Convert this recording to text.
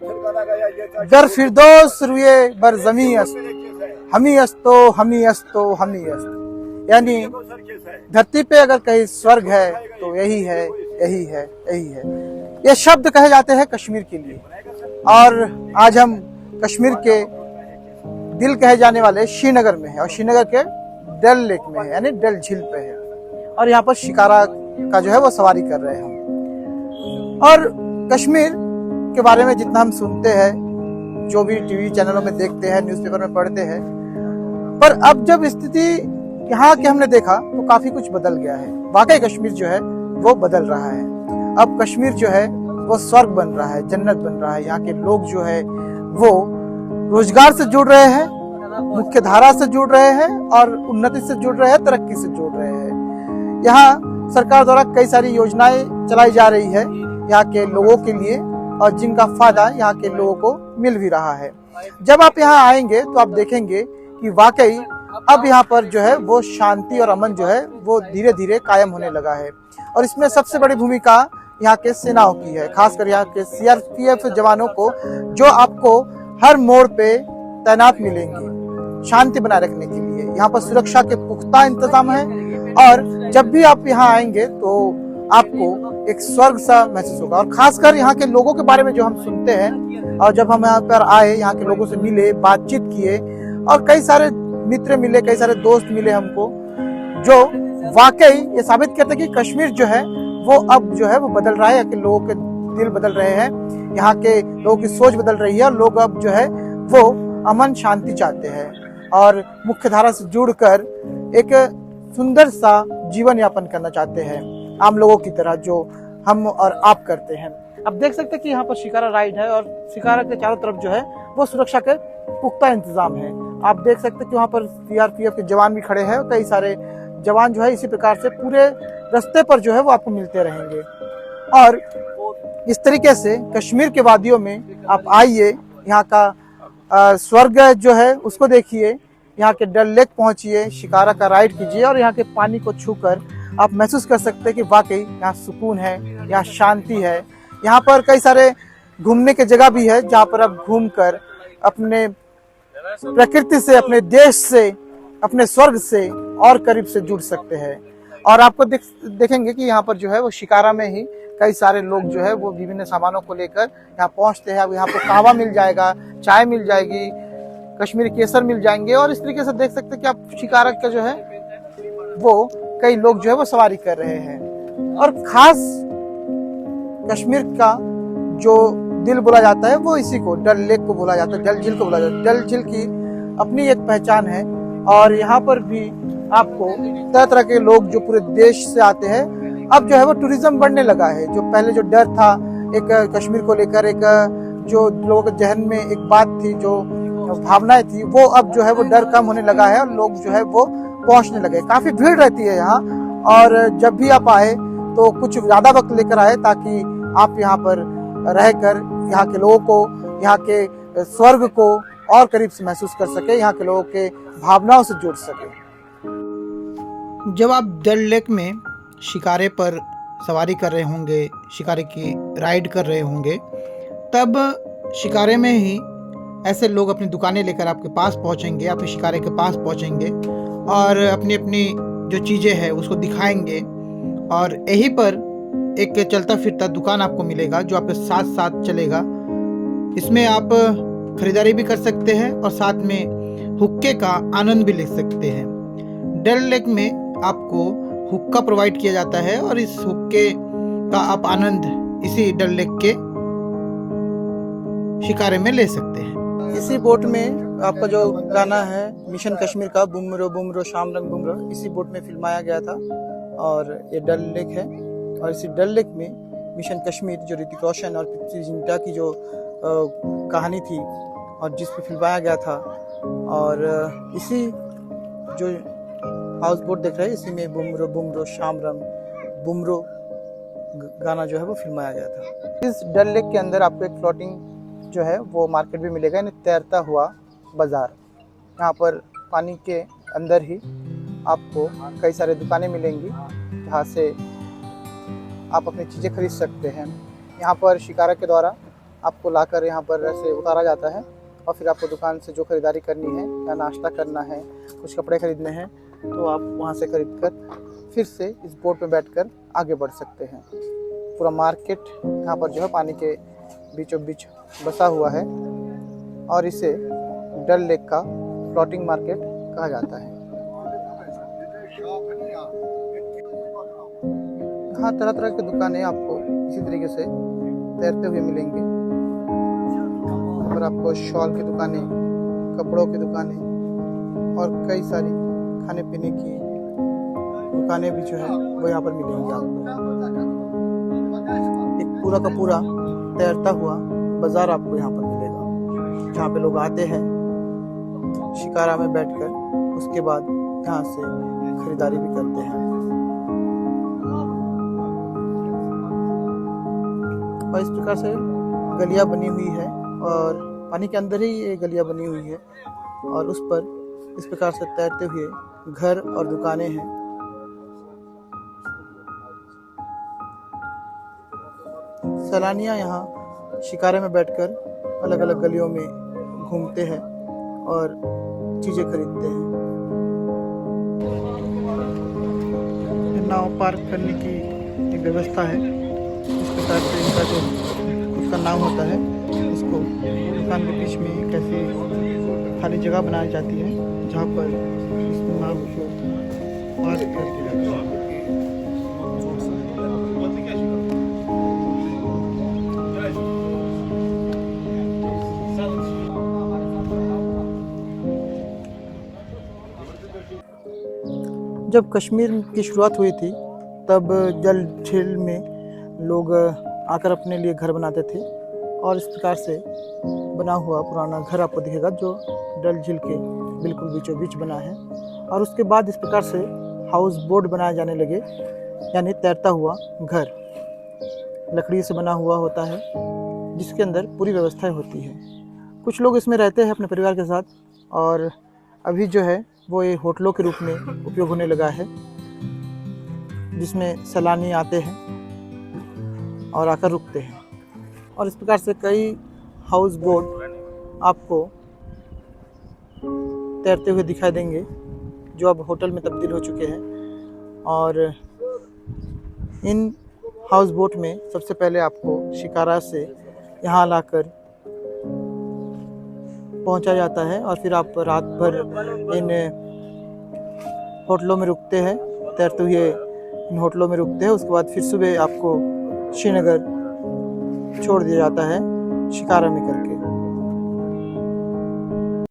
दर फिरदौस रुए बर जमी अस्त, हमी अस्तो हमी अस्तो हमी अस्त। यानी धरती पे अगर कहीं स्वर्ग है तो यही है, यही है, यही है। ये शब्द कहे जाते हैं कश्मीर के लिए। और आज हम कश्मीर के दिल कहे जाने वाले श्रीनगर में है, और श्रीनगर के डल लेक में है, यानी डल झील पे है। और यहाँ पर शिकारा का जो है वो सवारी कर रहे हैं हम। और कश्मीर के बारे में जितना हम सुनते हैं, जो भी टीवी चैनलों में देखते हैं, न्यूज़पेपर में पढ़ते हैं, पर अब जब स्थिति यहाँ के हमने देखा तो काफी कुछ बदल गया है। वाकई कश्मीर जो है वो बदल रहा है। अब कश्मीर जो है वो स्वर्ग बन रहा है, जन्नत बन रहा है। यहाँ के लोग जो है वो रोजगार से जुड़ रहे हैं, मुख्य धारा से जुड़ रहे हैं, और उन्नति से जुड़ रहे हैं, तरक्की से जुड़ रहे हैं। यहाँ सरकार द्वारा कई सारी योजनाएं चलाई जा रही है यहाँ के लोगों के लिए, और जिनका फायदा यहाँ के लोगों को मिल भी रहा है। जब आप यहाँ आएंगे तो आप देखेंगे कि वाकई अब यहाँ पर जो है वो शांति और अमन जो है वो धीरे धीरे कायम होने लगा है। और इसमें सबसे बड़ी भूमिका यहाँ के सेनाओं की है, खासकर यहाँ के सीआरपीएफ जवानों को, जो आपको हर मोड़ पे तैनात मिलेंगे शांति बनाए रखने के लिए। यहाँ पर सुरक्षा के पुख्ता इंतजाम है, और जब भी आप यहाँ आएंगे तो आपको एक स्वर्ग सा महसूस होगा। और खासकर यहाँ के लोगों के बारे में जो हम सुनते हैं, और जब हम यहाँ पर आए, यहाँ के लोगों से मिले, बातचीत किए, और कई सारे मित्र मिले, कई सारे दोस्त मिले हमको, जो वाकई ये साबित करते हैं कि कश्मीर जो है वो अब जो है वो बदल रहा है। यहाँ के लोगों के दिल बदल रहे हैं, यहाँ के लोगों की सोच बदल रही है, और लोग अब जो है वो अमन शांति चाहते हैं, और मुख्य धारा से जुड़कर एक सुंदर सा जीवन यापन करना चाहते हैं, आम लोगों की तरह जो हम और आप करते हैं। अब देख सकते हैं कि यहाँ पर शिकारा राइड है, और शिकारा के चारों तरफ जो है वो सुरक्षा के पुख्ता इंतजाम है। आप देख सकते हैं कि वहाँ पर सीआरपीएफ के जवान भी खड़े हैं, और कई सारे जवान जो है इसी प्रकार से पूरे रास्ते पर जो है वो आपको मिलते रहेंगे। और इस तरीके से कश्मीर के वादियों में आप आइए, यहाँ का स्वर्ग जो है उसको देखिए, यहाँ के डल लेक पहुंचिए, शिकारा का राइड कीजिए, और यहाँ के पानी को छूकर आप महसूस कर सकते हैं कि वाकई यहाँ सुकून है, यहाँ शांति है। यहाँ पर कई सारे घूमने की जगह भी है, जहाँ पर आप घूमकर अपने प्रकृति से, अपने देश से, अपने स्वर्ग से और करीब से जुड़ सकते हैं। और आपको देखेंगे कि यहाँ पर जो है वो शिकारा में ही कई सारे लोग जो है वो विभिन्न सामानों को लेकर यहाँ पहुँचते हैं। अब यहाँ पर कहवा मिल जाएगा, चाय मिल जाएगी, कश्मीरी केसर मिल जाएंगे, और इस तरीके से देख सकते हैं कि आप शिकारा का जो है वो कई लोग जो है वो सवारी कर रहे हैं। और खास कश्मीर का जो दिल बोला जाता है वो इसी को, डल लेक को बोला जाता है, डल झील को बोला जाता है। डल झील की अपनी एक पहचान है, और यहाँ पर भी आपको तरह तरह के लोग जो पूरे देश से आते हैं। अब जो है वो टूरिज्म बढ़ने लगा है। जो पहले जो डर था एक कश्मीर को लेकर, एक जो लोगों के जहन में एक बात थी, जो भावनाएं थी, वो अब जो है वो डर कम होने लगा है, और लोग जो है वो पहुंचने लगे। काफी भीड़ रहती है यहाँ, और जब भी आप आए तो कुछ ज्यादा वक्त लेकर आए, ताकि आप यहाँ पर रहकर यहाँ के लोगों को, यहाँ के स्वर्ग को और करीब से महसूस कर सके, यहाँ के लोगों के भावनाओं से जुड़ सके। जब आप डल लेक में शिकारे पर सवारी कर रहे होंगे, शिकारे की राइड कर रहे होंगे, तब शिकारे में ही ऐसे लोग अपनी दुकानें लेकर आपके पास पहुंचेंगे, आपके शिकारे के पास पहुंचेंगे, और अपनी अपनी जो चीज़ें हैं उसको दिखाएंगे। और यहीं पर एक चलता फिरता दुकान आपको मिलेगा जो आपके साथ साथ चलेगा। इसमें आप खरीदारी भी कर सकते हैं, और साथ में हुक्के का आनंद भी ले सकते हैं। डल लेक में आपको हुक्का प्रोवाइड किया जाता है, और इस हुक्के का आप आनंद इसी डल लेक के शिकारे में ले सकते हैं। इसी बोट में आपका जो गाना है मिशन कश्मीर का, बुमरो बुमरो शाम रंग बुमरो, इसी बोट में फिल्माया गया था। और ये डल लेक है, और इसी डल लेक में मिशन कश्मीर जो ऋतिक रोशन और प्रीति जिंटा की जो कहानी थी, और जिस पे फिल्माया गया था, और इसी जो हाउस बोट देख रहे हैं, इसी में बुमरो बुमरो शाम रंग बुमरो गाना जो है वो फिल्माया गया था। इस डल लेक के अंदर आपको एक फ्लोटिंग जो है वो मार्केट भी मिलेगा, यानी तैरता हुआ बाज़ार। यहाँ पर पानी के अंदर ही आपको कई सारे दुकानें मिलेंगी, जहाँ से आप अपनी चीज़ें खरीद सकते हैं। यहाँ पर शिकारा के द्वारा आपको लाकर यहाँ पर ऐसे उतारा जाता है और फिर आपको दुकान से जो खरीदारी करनी है या नाश्ता करना है, कुछ कपड़े खरीदने हैं, तो आप वहाँ से खरीद कर फिर से इस बोट में बैठकर आगे बढ़ सकते हैं। पूरा मार्केट यहाँ पर जो है पानी के बीचों बीच बसा हुआ है और इसे डल लेक का फ्लोटिंग मार्केट कहा जाता है। यहाँ तरह तरह की दुकानें आपको इसी तरीके से तैरते हुए मिलेंगे। यहाँ पर आपको शॉल की दुकानें, कपड़ों की दुकानें और कई सारी खाने पीने की दुकानें भी जो है वो यहाँ पर मिलेंगी आपको। एक पूरा का पूरा तैरता हुआ बाजार आपको यहाँ पर मिलेगा, जहाँ पे लोग आते हैं शिकारा में बैठकर, उसके बाद यहाँ से खरीदारी भी करते हैं। और इस प्रकार से गलियाँ बनी हुई है और पानी के अंदर ही ये गलियाँ बनी हुई है और उस पर इस प्रकार से तैरते हुए घर और दुकानें हैं। सैलानियाँ यहाँ शिकारे में बैठकर अलग अलग गलियों में घूमते हैं और चीज़ें खरीदते हैं। नाव पार्क करने की एक व्यवस्था है। इस प्रकार से इनका जो खुद का नाव होता है, इसको दुकान के बीच में एक ऐसी खाली जगह बनाई जाती है जहाँ पर इस नाव को पार्क कर दिया जाता है। जब कश्मीर की शुरुआत हुई थी तब डल झील में लोग आकर अपने लिए घर बनाते थे और इस प्रकार से बना हुआ पुराना घर आपको दिखेगा जो डल झील के बिल्कुल बीचों बीच बना है। और उसके बाद इस प्रकार से हाउस बोट बनाए जाने लगे, यानी तैरता हुआ घर लकड़ी से बना हुआ होता है जिसके अंदर पूरी व्यवस्थाएं होती है। कुछ लोग इसमें रहते हैं अपने परिवार के साथ और अभी जो है वो ये होटलों के रूप में उपयोग होने लगा है, जिसमें सैलानी आते हैं और आकर रुकते हैं। और इस प्रकार से कई हाउस बोट आपको तैरते हुए दिखाई देंगे जो अब होटल में तब्दील हो चुके हैं। और इन हाउस बोट में सबसे पहले आपको शिकारा से यहाँ लाकर पहुंचा जाता है और फिर आप रात भर इन होटलों में रुकते हैं, तैरते हुए इन होटलों में रुकते हैं। उसके बाद फिर सुबह आपको श्रीनगर छोड़ दिया जाता है शिकारा में करके।